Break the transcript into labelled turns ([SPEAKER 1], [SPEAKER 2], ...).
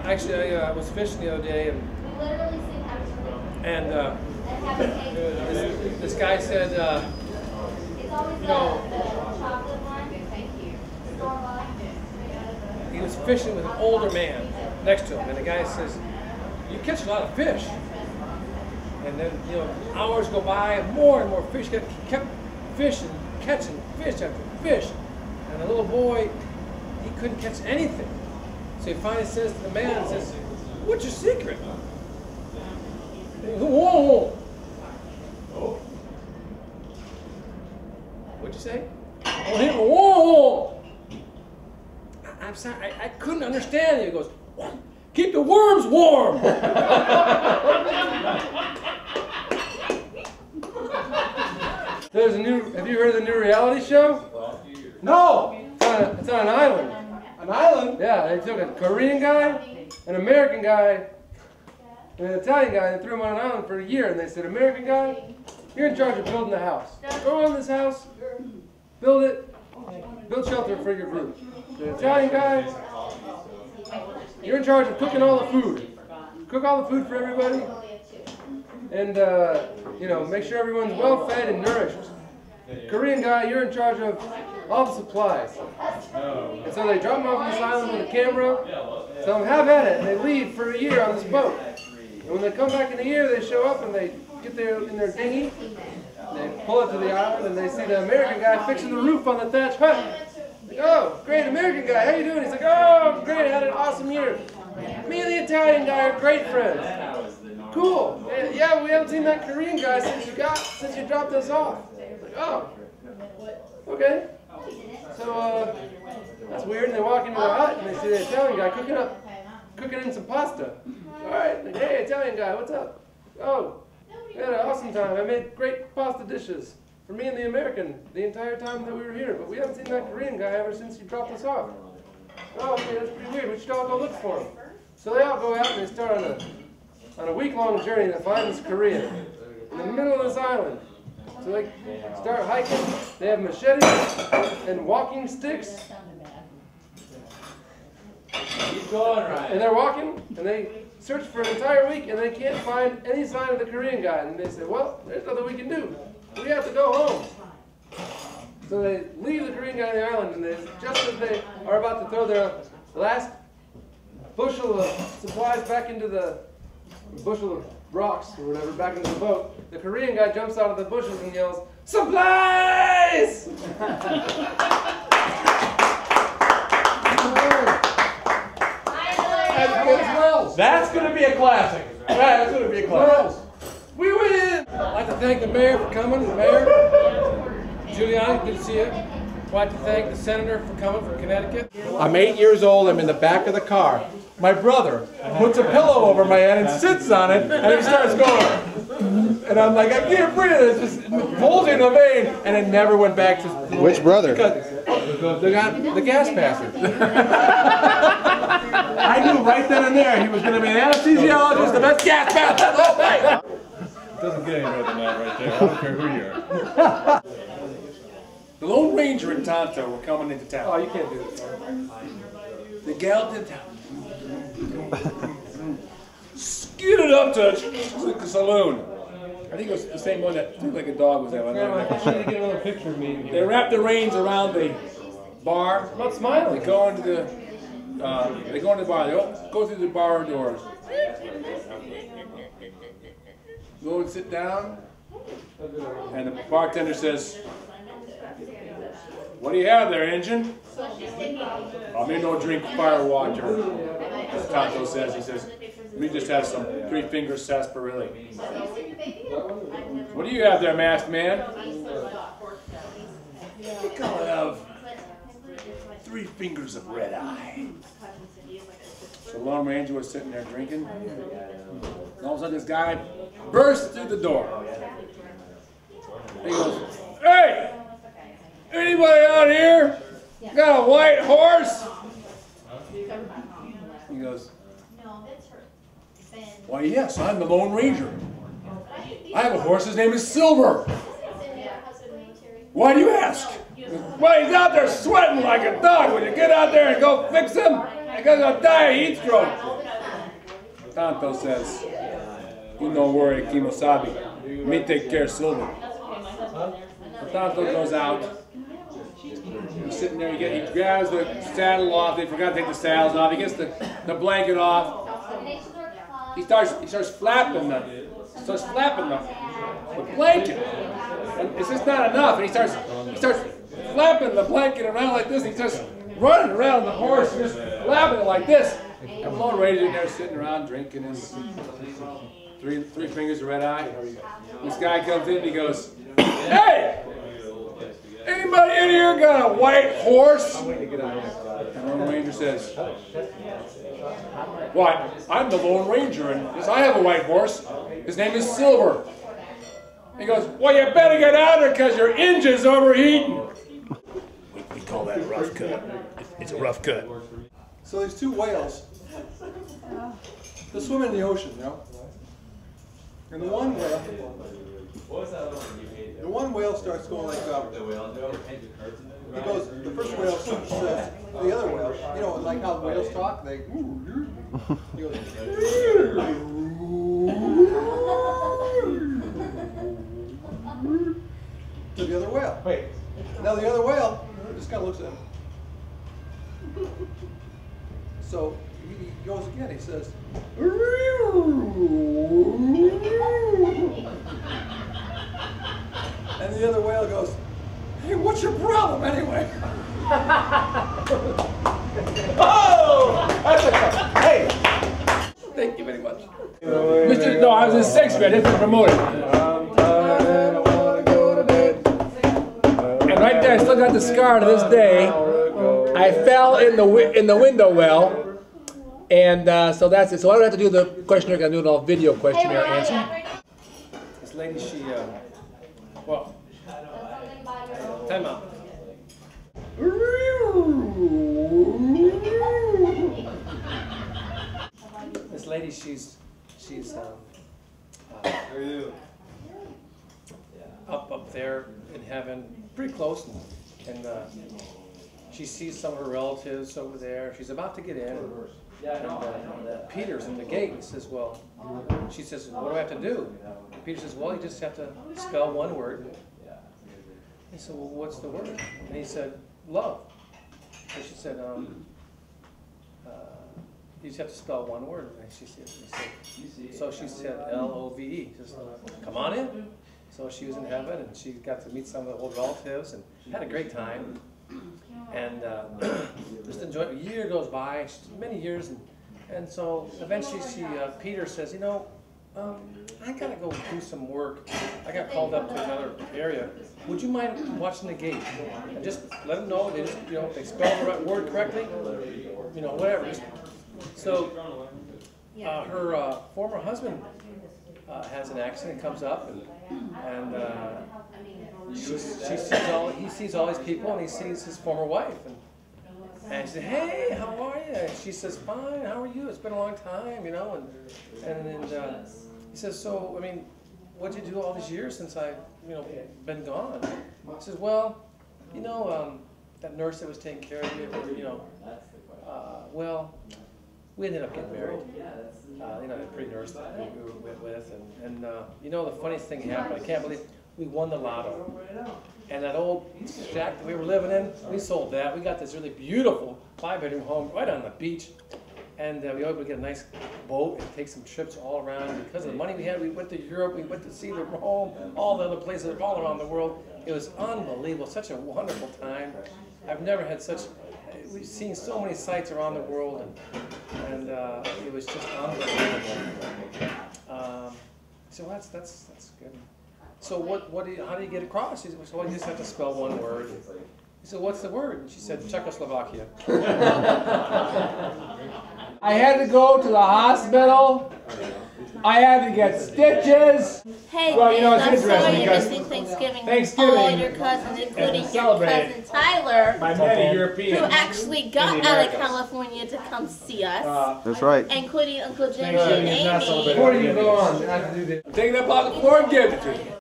[SPEAKER 1] Actually, I was fishing the other day, and this guy said, you know, he was fishing with an older man next to him, and the guy says, "You catch a lot of fish." And then, you know, hours go by, and more fish. He kept fishing, catching fish after fish, and the little boy, he couldn't catch anything. So he finally says to the man, says, "What's your secret?" Whoa! What'd you say? Whoa! I'm sorry, I couldn't understand it. He goes, "Keep the worms warm." There's a new. Have you heard of the new reality show?
[SPEAKER 2] No.
[SPEAKER 1] It's on an island.
[SPEAKER 2] An island?
[SPEAKER 1] Yeah, they took a Korean guy, an American guy, and an Italian guy, and threw them on an island for a year. And they said, "American guy, you're in charge of building the house. Go on this house, build it, build shelter for your group. The Italian guy, you're in charge of cooking all the food. Cook all the food for everybody, and you know, make sure everyone's well fed and nourished. Korean guy, you're in charge of all the supplies." And so they drop them off on this island with a camera, tell them, "Have at it," and they leave for a year on this boat. And when they come back in a year, they show up and they get there in their dinghy, they pull up to the island, and they see the American guy fixing the roof on the thatched hut. Like, "Oh, great, American guy, how you doing?" He's like, "Oh, great, I had an awesome year. Me and the Italian guy are great friends." "Cool. Yeah, we haven't seen that Korean guy since you dropped us off." Like, "Oh, okay." So that's weird. And they walk into the hut and they see the Italian guy cooking in some pasta. "All right, like, hey, Italian guy, what's up?" "Oh, we had an awesome time. I made great pasta dishes for me and the American the entire time that we were here, but we haven't seen that Korean guy ever since you dropped us off." "Oh, okay, that's pretty weird. We should all go look for him." So they all go out and they start on a week-long journey to find this Korean in the middle of this island. So they start hiking. They have machetes and walking sticks.
[SPEAKER 2] Keep going, right?
[SPEAKER 1] And they're walking, and they search for an entire week, and they can't find any sign of the Korean guy. And they say, "Well, there's nothing we can do. We have to go home." So they leave the Korean guy on the island, and just as they are about to throw their last bushel of supplies back into the bushel of rocks or whatever back into the boat, the Korean guy jumps out of the bushes and yells, "Supplies!"
[SPEAKER 2] That's going to be a classic. That's going to be a classic.
[SPEAKER 1] We win! I'd like to thank the mayor for coming, the mayor. Giuliani, good to see you. I'd like to thank the senator for coming from Connecticut.
[SPEAKER 2] I'm 8 years old. I'm in the back of the car. My brother puts a pillow over my head and sits on it, and he starts going. And I'm like, "I can't breathe." It's just bulging the vein, and it never went back to.
[SPEAKER 3] Which brother?
[SPEAKER 2] The gas passer. I knew right then and there he was going to be an anesthesiologist, the best gas passer of the whole thing.
[SPEAKER 4] It doesn't get any better than that right there. I don't care who you are.
[SPEAKER 5] The Lone Ranger and Tonto were coming into town.
[SPEAKER 1] Oh, you can't do this.
[SPEAKER 5] The gal did skidded up to the saloon. I think it was the same one that looked like a dog was there.
[SPEAKER 1] I should get another picture of me.
[SPEAKER 5] They wrapped the reins around the bar.
[SPEAKER 1] I'm not smiling.
[SPEAKER 5] They go into the bar. They go through the bar doors. Go and sit down. And the bartender says, "What do you have there, Injun?" "I may no drink fire water." As Tonto says, he says, "We just have some 3-finger sarsaparilla." "What do you have there, masked man?" "I think I'll have 3 fingers of red eye." So Lone Ranger was sitting there drinking. And all of a sudden this guy bursts through the door. He goes, "Hey! Anybody out here got a white horse?" He goes, "Why, yes, I'm the Lone Ranger. I have a horse, his name is Silver." "Why do you ask?" Well, he's out there sweating like a dog. Will you get out there and go fix him? Because he'll die of heat stroke. Tonto says, you don't worry, Kimosabi. Me take care of Silver. So Tonto goes out. He's sitting there, he grabs the saddle off. They forgot to take the saddles off. He gets the blanket off. He starts flapping the blanket. And it's just not enough. And he starts flapping the blanket around like this. And he starts running around the horse and just flapping it like this. And Lone Ranger in there sitting around drinking his three fingers of red eye. This guy comes in and he goes, "Hey! Anybody in here got a white horse?" And Lone Ranger says, "Why, I'm the Lone Ranger, and yes, I have a white horse. His name is Silver." He goes, "Well, you better get out of there because your engine's overheating." We call that a rough cut. It's a rough cut.
[SPEAKER 2] So these two whales, they're swimming in the ocean, you know? And the one whale starts going like, he goes, the first whale says to the other whale, you know, like how whales talk, he goes, to the other whale. Wait. Now the other whale just kind of looks at him. So he goes again, he says, and the other whale goes, "Hey, what's your problem anyway?" Oh! Hey!
[SPEAKER 5] Thank you very much. No, I was in 6th grade. I didn't promote it. And right there, I still got the scar to this day. I fell in the window well, and so that's it. So I don't have to do the questionnaire. I'm doing all video questionnaire answer. This lady, she, well, time out. This lady, she's up there in heaven, pretty close, and she sees some of her relatives over there. She's about to get in, and Peter's in the gate and says, "Well," she says, "what do I have to do?" Peter says, "Well, you just have to spell one word." He said, "Well, what's the word?" And he said, "Love." And she said, "You just have to spell one word." And she said, so she said, L-O-V-E. Just, "Come on in." So she was in heaven, and she got to meet some of the old relatives, and had a great time. And just enjoyed. A year goes by, many years, and so eventually Peter says, "You know, I gotta go do some work. I got called up to another area. Would you mind watching the gate and just let them know they just, you know, if they spell the right word correctly, you know, whatever." So her former husband has an accident, comes up, and he sees all these people, and he sees his former wife, and she said, "Hey, how are you?" And she says, "Fine, how are you? It's been a long time, you know." And he says, "So, I mean, what'd you do all these years since I've, you know, been gone?" He says, "Well, you know, that nurse that was taking care of you, you know, well, we ended up getting married. You know, the pretty nurse that we were with, and you know, the funniest thing happened. I can't believe we won the lotto. And that old shack that we were living in, we sold that. We got this really beautiful 5-bedroom home right on the beach. And we were able to get a nice boat and take some trips all around. Because of the money we had, we went to Europe, we went to see the home, all the other places all around the world. It was unbelievable, such a wonderful time. I've never had such, we've seen so many sights around the world, and it was just unbelievable. So that's good. So how do you get across? He said, "Well, you just have to spell one word." He said, "What's the word?" And she said, "Czechoslovakia." I had to go to the hospital. I had to get stitches.
[SPEAKER 3] Hey,
[SPEAKER 5] well, you know, it's
[SPEAKER 3] I'm
[SPEAKER 5] interesting
[SPEAKER 3] sorry you're
[SPEAKER 5] because
[SPEAKER 3] missing Thanksgiving.
[SPEAKER 5] Thanksgiving
[SPEAKER 3] All your cousins, including your
[SPEAKER 5] celebrated
[SPEAKER 3] cousin Tyler,
[SPEAKER 5] by many Europeans,
[SPEAKER 3] who actually got
[SPEAKER 5] in the
[SPEAKER 3] out of
[SPEAKER 5] Americas.
[SPEAKER 3] California to come see us,
[SPEAKER 6] That's right.
[SPEAKER 3] including Uncle Jimmy and
[SPEAKER 5] Thanksgiving is not
[SPEAKER 3] Amy.
[SPEAKER 5] celebrated.
[SPEAKER 1] Before you go on, I have to do this.
[SPEAKER 5] I'm taking that box of corn and give it to you.